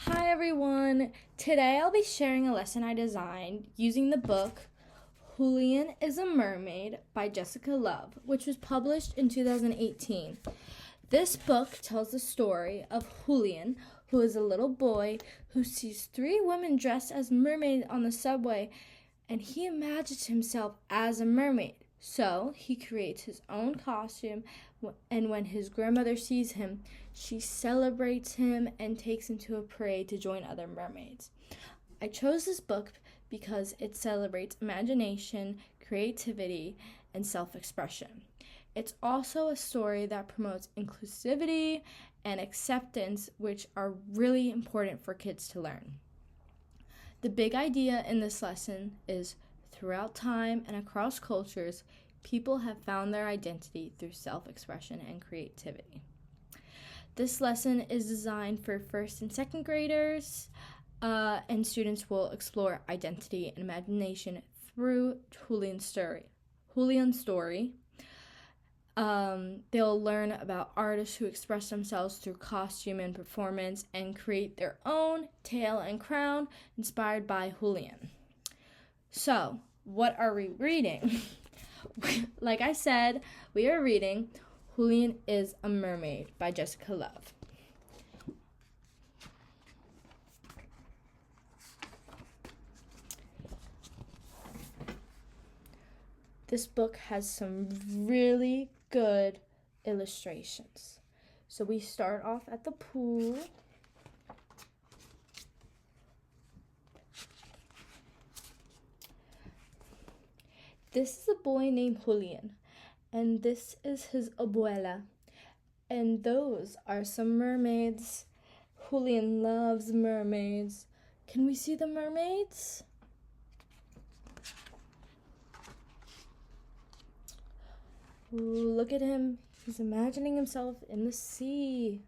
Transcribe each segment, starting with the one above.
Hi everyone! Today I'll be sharing a lesson I designed using the book Julian is a Mermaid by Jessica Love, which was published in 2018. This book tells the story of Julian, who is a little boy who sees three women dressed as mermaids on the subway, and he imagines himself as a mermaid. So he creates his own costume, and when his grandmother sees him, she celebrates him and takes him to a parade to join other mermaids. I chose this book because it celebrates imagination, creativity, and self-expression. It's also a story that promotes inclusivity and acceptance, which are really important for kids to learn. The big idea in this lesson is throughout time and across cultures, people have found their identity through self-expression and creativity. This lesson is designed for first and second graders, and students will explore identity and imagination through Julian's story. They'll learn about artists who express themselves through costume and performance and create their own tail and crown inspired by Julian. So, what are we reading? Like I said, we are reading Julian is a Mermaid by Jessica Love. This book has some really good illustrations. So we start off at the pool. This is a boy named Julian, and this is his abuela. And those are some mermaids. Julian loves mermaids. Can we see the mermaids? Ooh, look at him. He's imagining himself in the sea.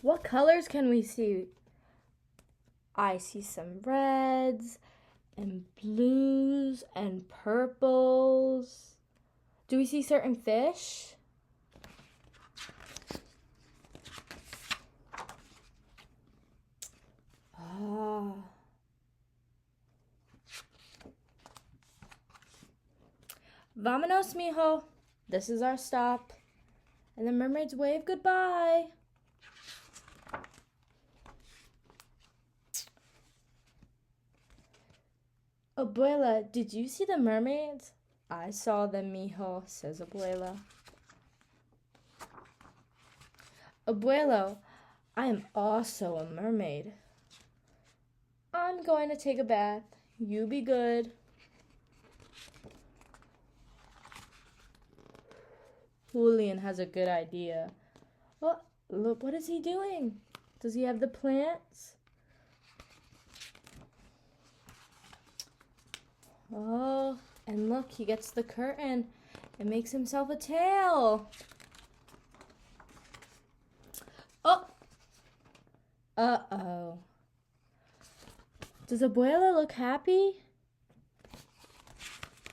What colors can we see? I see some reds and blues and purples. Do we see certain fish? Ah. Vámonos, mijo. This is our stop. And the mermaids wave goodbye. Abuela, did you see the mermaids? I saw them, mijo, says Abuela. Abuelo, I am also a mermaid. I'm going to take a bath. You be good. Julian has a good idea. Oh, look, what is he doing? Does he have the plants? Oh, and look, he gets the curtain and makes himself a tail. Oh! Uh-oh. Does Abuela look happy?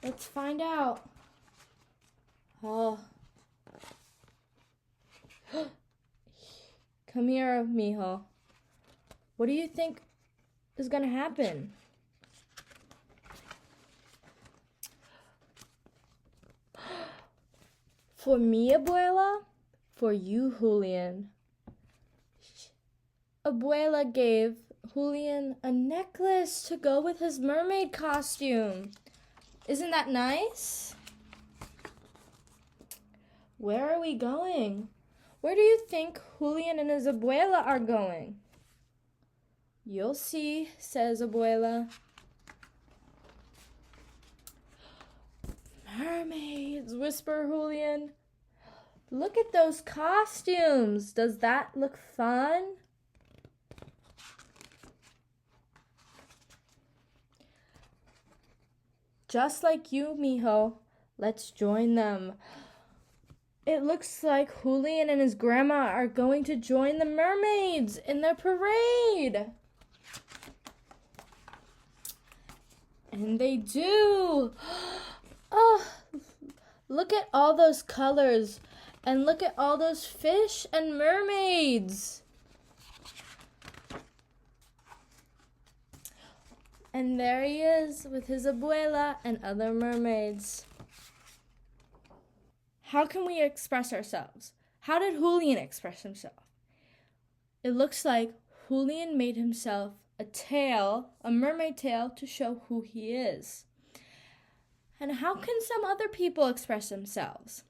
Let's find out. Oh. Come here, mijo. What do you think is gonna happen? For me, Abuela? For you, Julian. Abuela gave Julian a necklace to go with his mermaid costume. Isn't that nice? Where are we going? Where do you think Julian and his abuela are going? You'll see, says Abuela. Mermaids, whisper Julian. Look at those costumes. Does that look fun? Just like you, mijo. Let's join them. It looks like Julian and his grandma are going to join the mermaids in their parade. And they do. Oh, look at all those colors. And look at all those fish and mermaids. And there he is with his abuela and other mermaids. How can we express ourselves? How did Julian express himself? It looks like Julian made himself a mermaid tail, to show who he is. And how can some other people express themselves?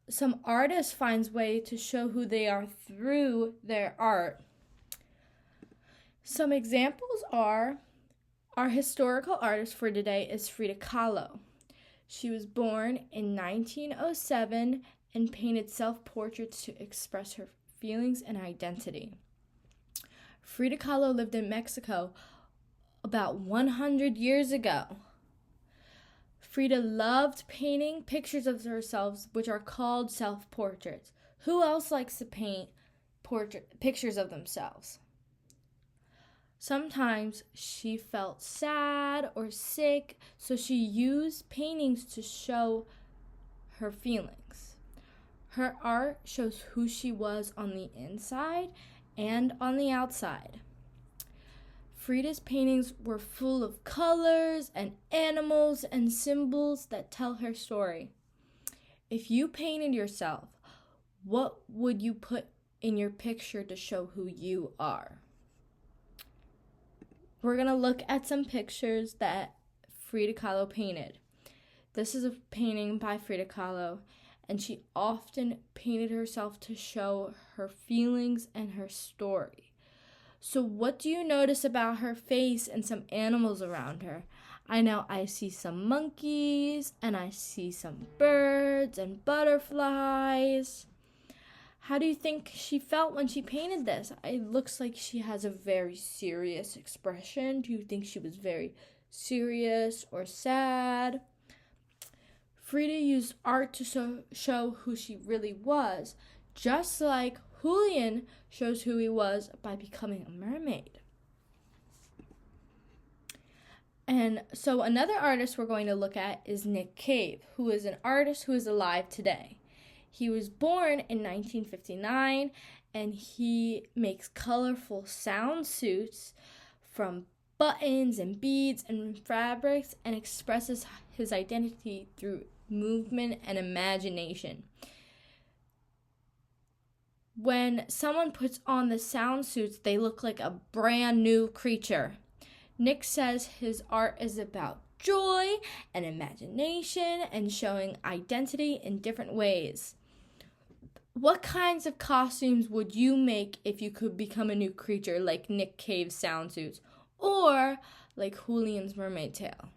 Some artists find ways to show who they are through their art. Some examples are, our historical artist for today is Frida Kahlo. She was born in 1907 and painted self-portraits to express her feelings and identity. Frida Kahlo lived in Mexico about 100 years ago. Frida loved painting pictures of herself, which are called self-portraits. Who else likes to paint pictures of themselves? Sometimes she felt sad or sick, so she used paintings to show her feelings. Her art shows who she was on the inside and on the outside. Frida's paintings were full of colors and animals and symbols that tell her story. If you painted yourself, what would you put in your picture to show who you are? We're going to look at some pictures that Frida Kahlo painted. This is a painting by Frida Kahlo, and she often painted herself to show her feelings and her story. So what do you notice about her face and some animals around her? I know I see some monkeys, and I see some birds and butterflies. How do you think she felt when she painted this? It looks like she has a very serious expression. Do you think she was very serious or sad? Frida used art to show who she really was, just like Julian shows who he was by becoming a mermaid. And so another artist we're going to look at is Nick Cave, who is an artist who is alive today. He was born in 1959, and he makes colorful sound suits from buttons and beads and fabrics and expresses his identity through movement and imagination. When someone puts on the sound suits, they look like a brand new creature. Nick says his art is about joy and imagination and showing identity in different ways. What kinds of costumes would you make if you could become a new creature like Nick Cave's sound suits or like Julian's mermaid tail?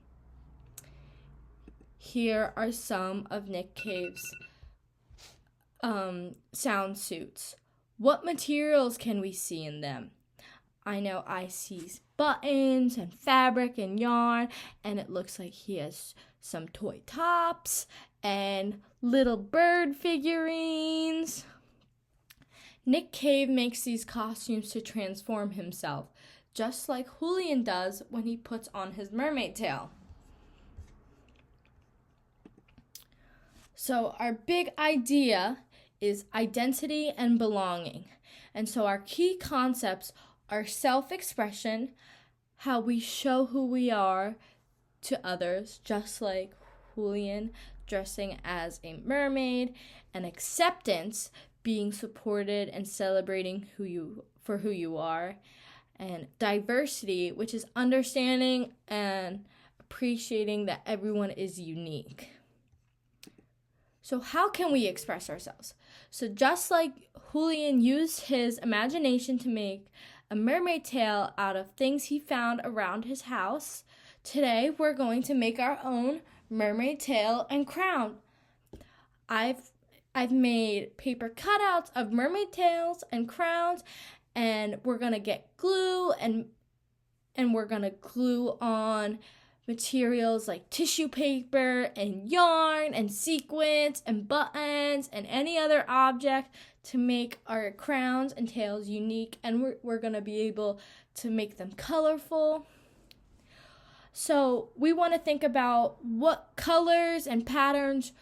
Here are some of Nick Cave's sound suits. What materials can we see in them? I know I see buttons and fabric and yarn, and it looks like he has some toy tops and little bird figurines. Nick Cave makes these costumes to transform himself, just like Julian does when he puts on his mermaid tail. So our big idea is identity and belonging. And so our key concepts are self-expression, how we show who we are to others, just like Julian dressing as a mermaid, and acceptance, being supported and celebrating who you are, and diversity, which is understanding and appreciating that everyone is unique. So how can we express ourselves? So just like Julian used his imagination to make a mermaid tail out of things he found around his house, today we're going to make our own mermaid tail and crown. I've made paper cutouts of mermaid tails and crowns, and we're gonna get glue and we're gonna glue on materials like tissue paper and yarn and sequins and buttons and any other object to make our crowns and tails unique, and we're gonna be able to make them colorful. So we want to think about what colors and patterns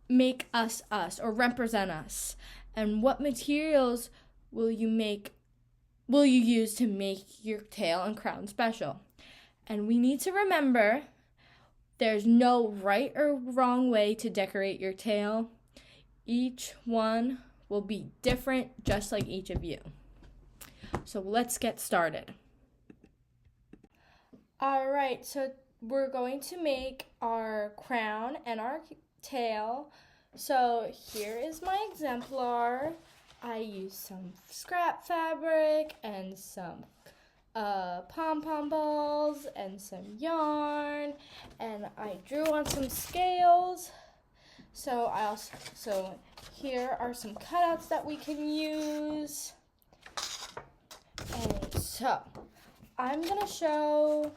make us us or represent us? And what materials will you use to make your tail and crown special? And we need to remember there's no right or wrong way to decorate your tail. Each one will be different, just like each of you. So let's get started. All right, so we're going to make our crown and our tail. So here is my exemplar. I used some scrap fabric and some pom-pom balls and some yarn, and I drew on some scales. So here are some cutouts that we can use. And so I'm gonna show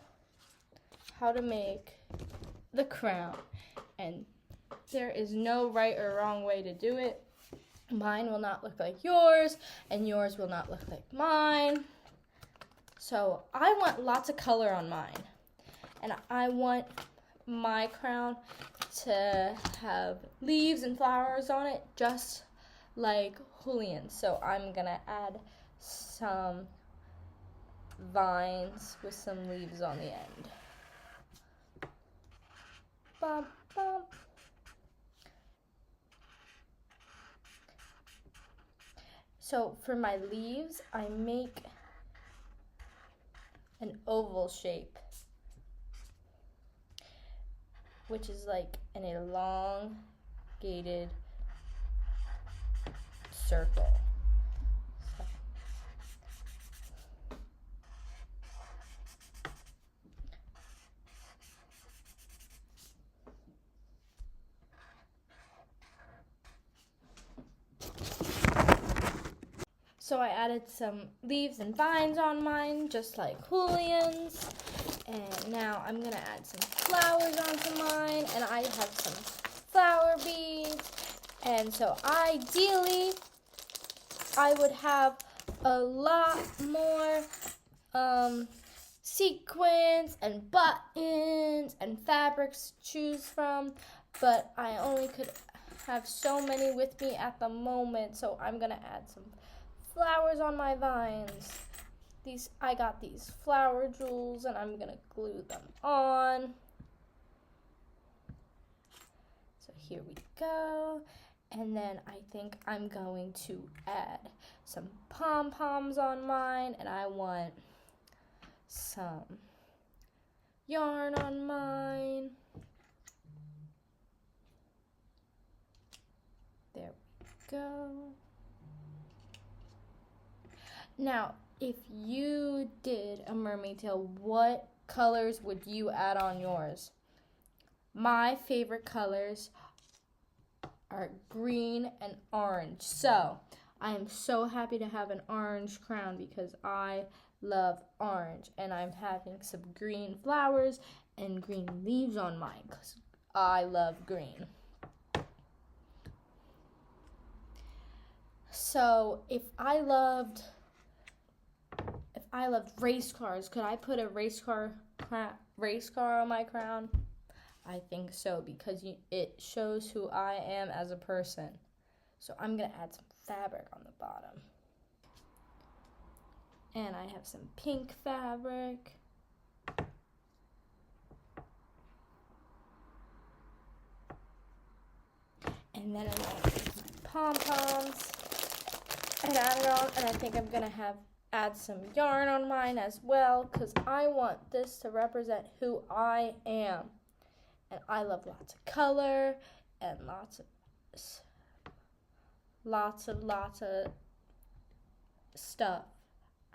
how to make the crown, and there is no right or wrong way to do it. Mine will not look like yours, and yours will not look like mine. So I want lots of color on mine, and I want my crown to have leaves and flowers on it, just like Julian's. So I'm gonna add some vines with some leaves on the end. Bum, bum. So for my leaves, I make an oval shape, which is like an elongated circle. So I added some leaves and vines on mine, just like Julian's. And now I'm gonna add some flowers onto mine, and I have some flower beads. And so ideally, I would have a lot more sequins and buttons and fabrics to choose from, but I only could have so many with me at the moment, so I'm gonna add some flowers on my vines. I got these flower jewels, and I'm gonna glue them on. So here we go. And then I think I'm going to add some pom-poms on mine, and I want some yarn on mine. There we go. Now, if you did a mermaid tail, what colors would you add on yours? My favorite colors are green and orange. So, I am so happy to have an orange crown because I love orange. And I'm having some green flowers and green leaves on mine because I love green. So, if I loved race cars, could I put a race car on my crown? I think so, because it shows who I am as a person. So I'm going to add some fabric on the bottom. And I have some pink fabric. And then I'm going to take my pom-poms and add it on. And I think I'm going to add some yarn on mine as well, because I want this to represent who I am. And I love lots of color and lots of stuff.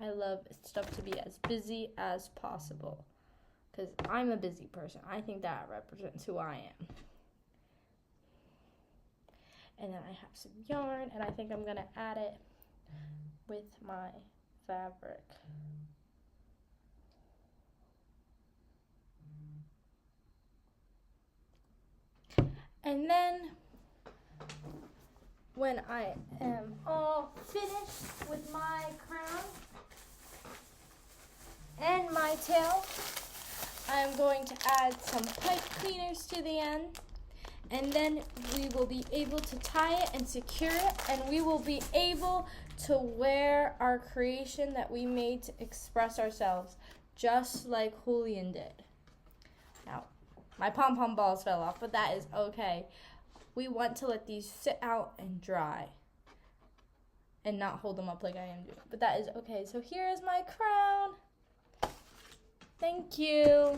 I love stuff to be as busy as possible because I'm a busy person. I think that represents who I am. And then I have some yarn, and I think I'm going to add it with my fabric. And then when I am all finished with my crown and my tail, I'm going to add some pipe cleaners to the end, And then we will be able to tie it and secure it, and we will be able to wear our creation that we made to express ourselves, just like Julian did. Now, my pom-pom balls fell off, but that is okay. We want to let these sit out and dry and not hold them up like I am doing, but that is okay. So here is my crown. Thank you.